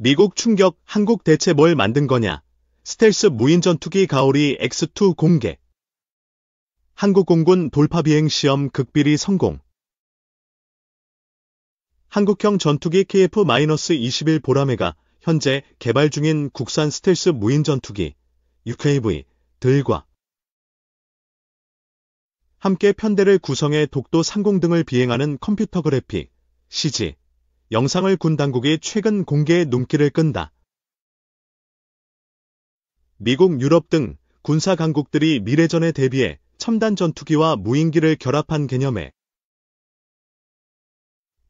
미국 충격, 한국 대체 뭘 만든 거냐? 스텔스 무인 전투기 가오리 X2 공개. 한국 공군 돌파 비행 시험 극비리 성공. 한국형 전투기 KF-21 보라매가 현재 개발 중인 국산 스텔스 무인 전투기 UKV-들과 함께 편대를 구성해 독도 상공 등을 비행하는 컴퓨터 그래픽 CG 영상을 군 당국이 최근 공개해 눈길을 끈다. 미국, 유럽 등 군사 강국들이 미래전에 대비해 첨단 전투기와 무인기를 결합한 개념의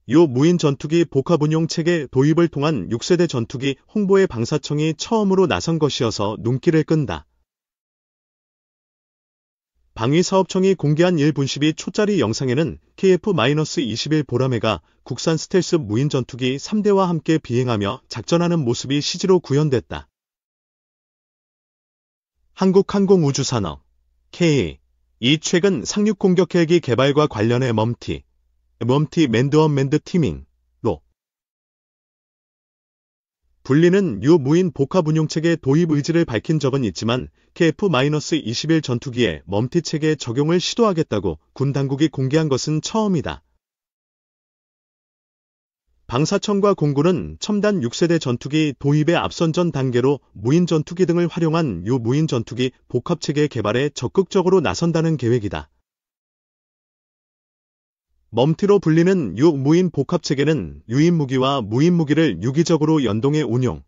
요 무인 전투기 복합운용 체계 도입을 통한 6세대 전투기 홍보에 방사청이 처음으로 나선 것이어서 눈길을 끈다. 방위사업청이 공개한 1분 12초짜리 영상에는 KF-21 보라매가 국산 스텔스 무인 전투기 3대와 함께 비행하며 작전하는 모습이 CG로 구현됐다. 한국항공우주산업 KA 이 최근 상륙 공격 헬기 개발과 관련해 멈티 맨드언맨드 티밍로 불리는 유 무인 복합운용체계 도입 의지를 밝힌 적은 있지만 KF-21 전투기에 멈티 체계 적용을 시도하겠다고 군 당국이 공개한 것은 처음이다. 방사청과 공군은 첨단 6세대 전투기 도입의 앞선전 단계로 무인 전투기 등을 활용한 유 무인 전투기 복합체계 개발에 적극적으로 나선다는 계획이다. 멈티로 불리는 유 무인 복합체계는 유인 무기와 무인 무기를 유기적으로 연동해 운용,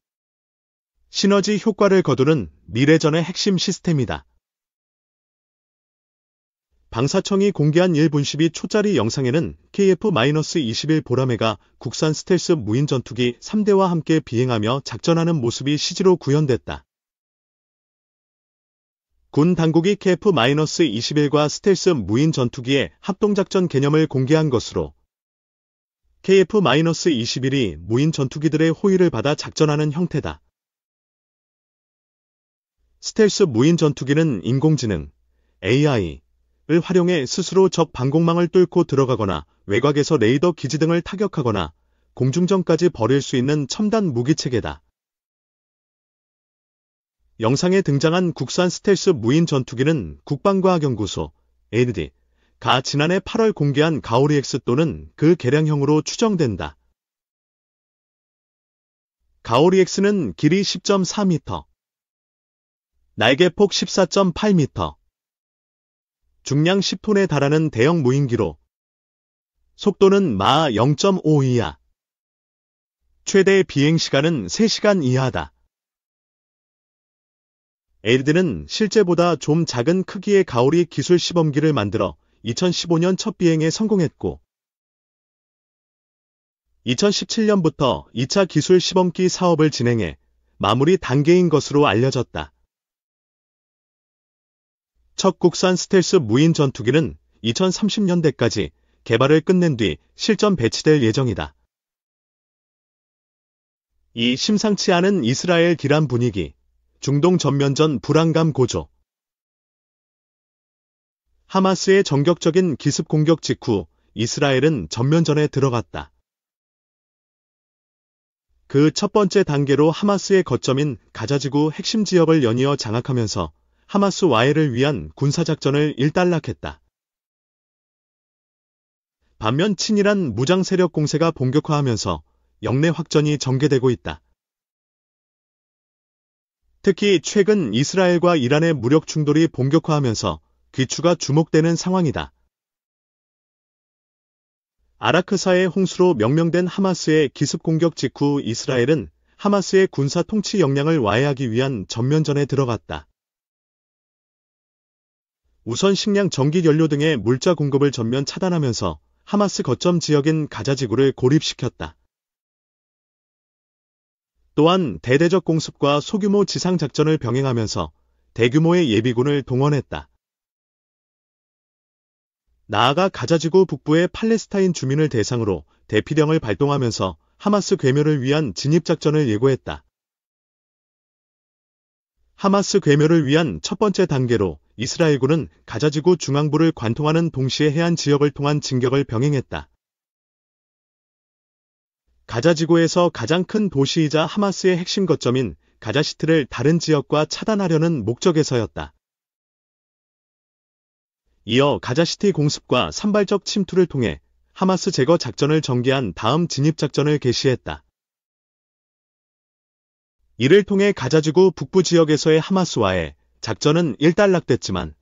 시너지 효과를 거두는 미래전의 핵심 시스템이다. 방사청이 공개한 1분 12초짜리 영상에는 KF-21 보라매가 국산 스텔스 무인 전투기 3대와 함께 비행하며 작전하는 모습이 CG로 구현됐다. 군 당국이 KF-21과 스텔스 무인 전투기의 합동작전 개념을 공개한 것으로 KF-21이 무인 전투기들의 호의를 받아 작전하는 형태다. 스텔스 무인 전투기는 인공지능, AI를 활용해 스스로 적 방공망을 뚫고 들어가거나 외곽에서 레이더 기지 등을 타격하거나 공중전까지 벌일 수 있는 첨단 무기체계다. 영상에 등장한 국산 스텔스 무인 전투기는 국방과학연구소 ARD가 지난해 8월 공개한 가오리 X 또는 그 개량형으로 추정된다. 가오리 X는 길이 10.4m, 날개폭 14.8m, 중량 10톤에 달하는 대형 무인기로 속도는 마하 0.5 이하, 최대 비행시간은 3시간 이하다. ARD는 실제보다 좀 작은 크기의 가오리 기술 시범기를 만들어 2015년 첫 비행에 성공했고 2017년부터 2차 기술 시범기 사업을 진행해 마무리 단계인 것으로 알려졌다. 첫 국산 스텔스 무인 전투기는 2030년대까지 개발을 끝낸 뒤 실전 배치될 예정이다. 이 심상치 않은 이스라엘 기란 분위기, 중동 전면전 불안감 고조. 하마스의 전격적인 기습 공격 직후 이스라엘은 전면전에 들어갔다. 그 첫 번째 단계로 하마스의 거점인 가자지구 핵심 지역을 연이어 장악하면서 하마스 와해를 위한 군사작전을 일단락했다. 반면 친이란 무장 세력 공세가 본격화하면서 영내 확전이 전개되고 있다. 특히 최근 이스라엘과 이란의 무력 충돌이 본격화하면서 귀추가 주목되는 상황이다. 아라크사의 홍수로 명명된 하마스의 기습 공격 직후 이스라엘은 하마스의 군사 통치 역량을 와해하기 위한 전면전에 들어갔다. 우선 식량, 전기, 연료 등의 물자 공급을 전면 차단하면서 하마스 거점 지역인 가자지구를 고립시켰다. 또한 대대적 공습과 소규모 지상작전을 병행하면서 대규모의 예비군을 동원했다. 나아가 가자지구 북부의 팔레스타인 주민을 대상으로 대피령을 발동하면서 하마스 괴멸을 위한 진입작전을 예고했다. 하마스 괴멸을 위한 첫 번째 단계로 이스라엘군은 가자지구 중앙부를 관통하는 동시에 해안 지역을 통한 진격을 병행했다. 가자 지구에서 가장 큰 도시이자 하마스의 핵심 거점인 가자시티를 다른 지역과 차단하려는 목적에서였다. 이어 가자시티 공습과 산발적 침투를 통해 하마스 제거 작전을 전개한 다음 진입작전을 개시했다. 이를 통해 가자지구 북부 지역에서의 하마스와의 작전은 일단락됐지만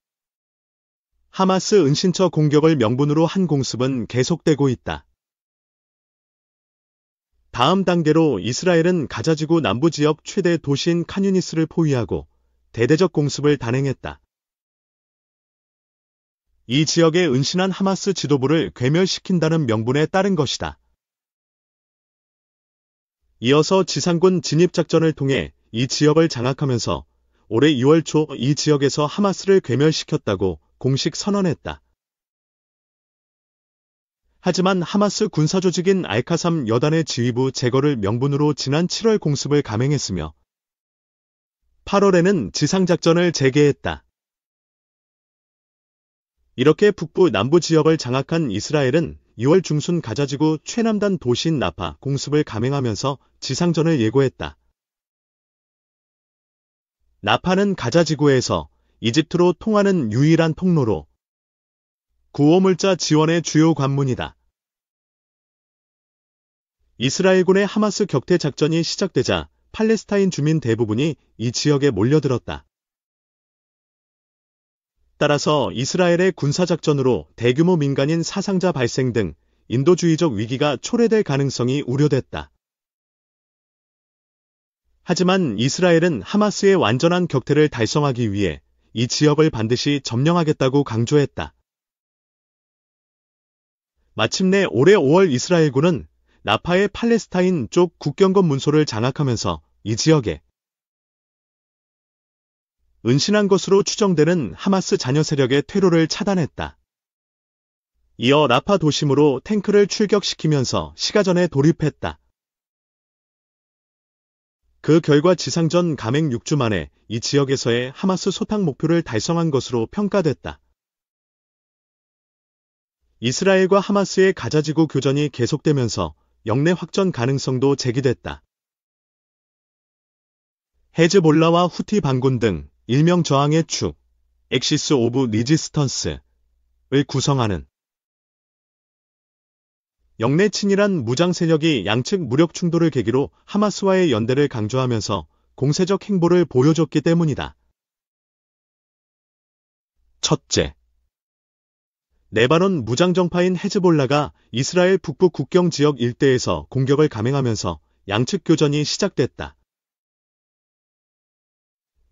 하마스 은신처 공격을 명분으로 한 공습은 계속되고 있다. 다음 단계로 이스라엘은 가자지구 남부 지역 최대 도시인 칸유니스를 포위하고 대대적 공습을 단행했다. 이 지역에 은신한 하마스 지도부를 괴멸시킨다는 명분에 따른 것이다. 이어서 지상군 진입작전을 통해 이 지역을 장악하면서 올해 2월 초 이 지역에서 하마스를 괴멸시켰다고 공식 선언했다. 하지만 하마스 군사조직인 알카삼 여단의 지휘부 제거를 명분으로 지난 7월 공습을 감행했으며 8월에는 지상작전을 재개했다. 이렇게 북부 남부 지역을 장악한 이스라엘은 2월 중순 가자지구 최남단 도시인 라파 공습을 감행하면서 지상전을 예고했다. 라파는 가자지구에서 이집트로 통하는 유일한 통로로 구호물자 지원의 주요 관문이다. 이스라엘군의 하마스 격퇴 작전이 시작되자 팔레스타인 주민 대부분이 이 지역에 몰려들었다. 따라서 이스라엘의 군사작전으로 대규모 민간인 사상자 발생 등 인도주의적 위기가 초래될 가능성이 우려됐다. 하지만 이스라엘은 하마스의 완전한 격퇴를 달성하기 위해 이 지역을 반드시 점령하겠다고 강조했다. 마침내 올해 5월 이스라엘군은 라파의 팔레스타인 쪽 국경권 문소를 장악하면서 이 지역에 은신한 것으로 추정되는 하마스 잔여 세력의 퇴로를 차단했다. 이어 라파 도심으로 탱크를 출격시키면서 시가전에 돌입했다. 그 결과 지상전 감행 6주 만에 이 지역에서의 하마스 소탕 목표를 달성한 것으로 평가됐다. 이스라엘과 하마스의 가자지구 교전이 계속되면서 영내 확전 가능성도 제기됐다. 헤즈볼라와 후티 반군 등 일명 저항의 축, 엑시스 오브 리지스턴스를 구성하는 영내 친일한 무장 세력이 양측 무력 충돌을 계기로 하마스와의 연대를 강조하면서 공세적 행보를 보여줬기 때문이다. 첫째, 레바논 무장정파인 헤즈볼라가 이스라엘 북부 국경 지역 일대에서 공격을 감행하면서 양측 교전이 시작됐다.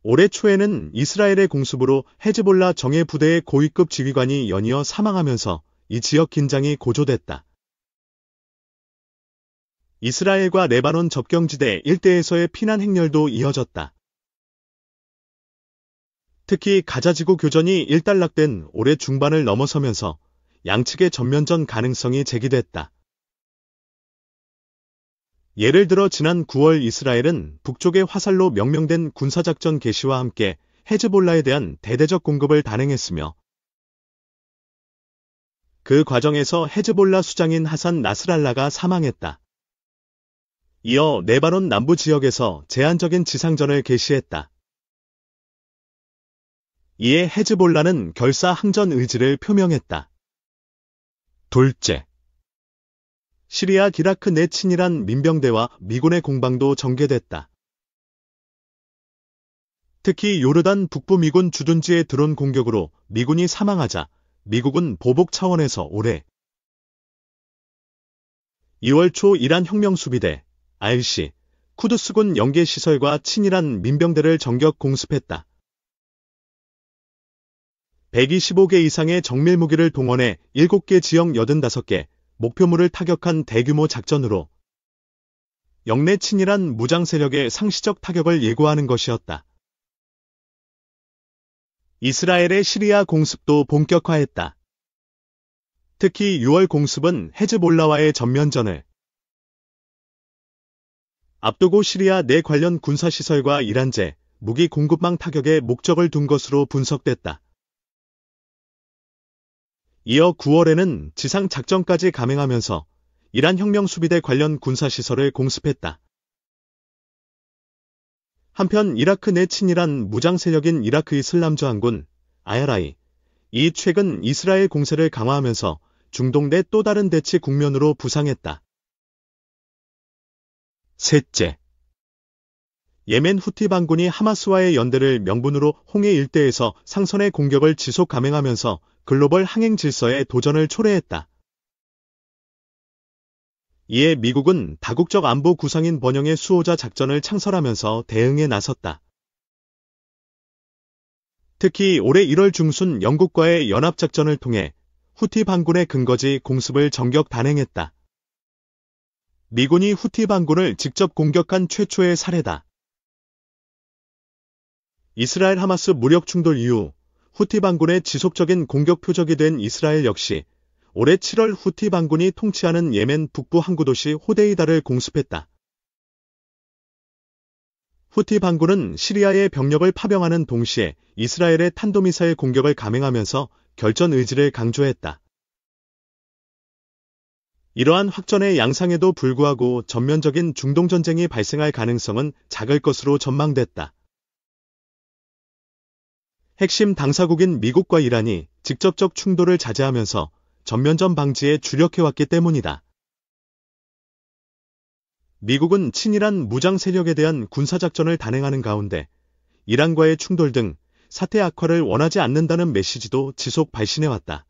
올해 초에는 이스라엘의 공습으로 헤즈볼라 정예 부대의 고위급 지휘관이 연이어 사망하면서 이 지역 긴장이 고조됐다. 이스라엘과 레바논 접경지대 일대에서의 피난 행렬도 이어졌다. 특히 가자지구 교전이 일단락된 올해 중반을 넘어서면서 양측의 전면전 가능성이 제기됐다. 예를 들어 지난 9월 이스라엘은 북쪽의 화살로 명명된 군사작전 개시와 함께 헤즈볼라에 대한 대대적 공급을 단행했으며 그 과정에서 헤즈볼라 수장인 하산 나스랄라가 사망했다. 이어 레바논 남부 지역에서 제한적인 지상전을 개시했다. 이에 헤즈볼라는 결사 항전 의지를 표명했다. 둘째, 시리아 기라크 내 친일한 민병대와 미군의 공방도 전개됐다. 특히 요르단 북부 미군 주둔지의 드론 공격으로 미군이 사망하자 미국은 보복 차원에서 올해 2월 초 이란 혁명수비대 IRC 쿠드스군 연계시설과 친일한 민병대를 전격 공습했다. 125개 이상의 정밀무기를 동원해 7개 지역 85개 목표물을 타격한 대규모 작전으로 영내 친일한 무장 세력의 상시적 타격을 예고하는 것이었다. 이스라엘의 시리아 공습도 본격화했다. 특히 6월 공습은 헤즈볼라와의 전면전을 앞두고 시리아 내 관련 군사시설과 이란제, 무기 공급망 타격에 목적을 둔 것으로 분석됐다. 이어 9월에는 지상 작전까지 감행하면서 이란 혁명수비대 관련 군사시설을 공습했다. 한편 이라크 내 친이란 무장세력인 이라크 이슬람저항군 IRI 이 최근 이스라엘 공세를 강화하면서 중동 내 또 다른 대치 국면으로 부상했다. 셋째, 예멘 후티 반군이 하마스와의 연대를 명분으로 홍해 일대에서 상선의 공격을 지속 감행하면서 글로벌 항행 질서의 도전을 초래했다. 이에 미국은 다국적 안보 구상인 번영의 수호자 작전을 창설하면서 대응에 나섰다. 특히 올해 1월 중순 영국과의 연합작전을 통해 후티 반군의 근거지 공습을 전격 단행했다. 미군이 후티 반군을 직접 공격한 최초의 사례다. 이스라엘 하마스 무력 충돌 이후 후티 반군의 지속적인 공격 표적이 된 이스라엘 역시 올해 7월 후티 반군이 통치하는 예멘 북부 항구 도시 호데이다를 공습했다. 후티 반군은 시리아의 병력을 파병하는 동시에 이스라엘의 탄도미사일 공격을 감행하면서 결전 의지를 강조했다. 이러한 확전의 양상에도 불구하고 전면적인 중동전쟁이 발생할 가능성은 작을 것으로 전망됐다. 핵심 당사국인 미국과 이란이 직접적 충돌을 자제하면서 전면전 방지에 주력해왔기 때문이다. 미국은 친이란 무장 세력에 대한 군사작전을 단행하는 가운데 이란과의 충돌 등 사태 악화를 원하지 않는다는 메시지도 지속 발신해왔다.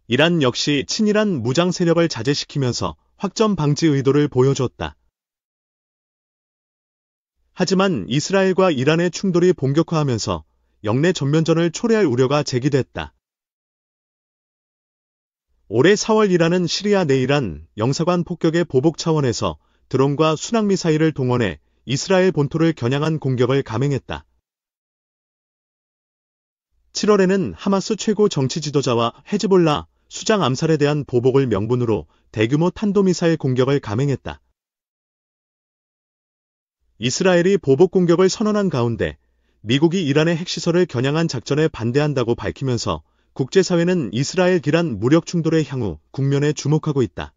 이란 역시 친이란 무장 세력을 자제시키면서 확전 방지 의도를 보여줬다. 하지만 이스라엘과 이란의 충돌이 본격화하면서 영내 전면전을 초래할 우려가 제기됐다. 올해 4월 이란은 시리아 내 이란 영사관 폭격의 보복 차원에서 드론과 순항미사일을 동원해 이스라엘 본토를 겨냥한 공격을 감행했다. 7월에는 하마스 최고 정치 지도자와 헤즈볼라 수장 암살에 대한 보복을 명분으로 대규모 탄도미사일 공격을 감행했다. 이스라엘이 보복 공격을 선언한 가운데 미국이 이란의 핵시설을 겨냥한 작전에 반대한다고 밝히면서 국제사회는 이스라엘-이란 무력 충돌의 향후 국면에 주목하고 있다.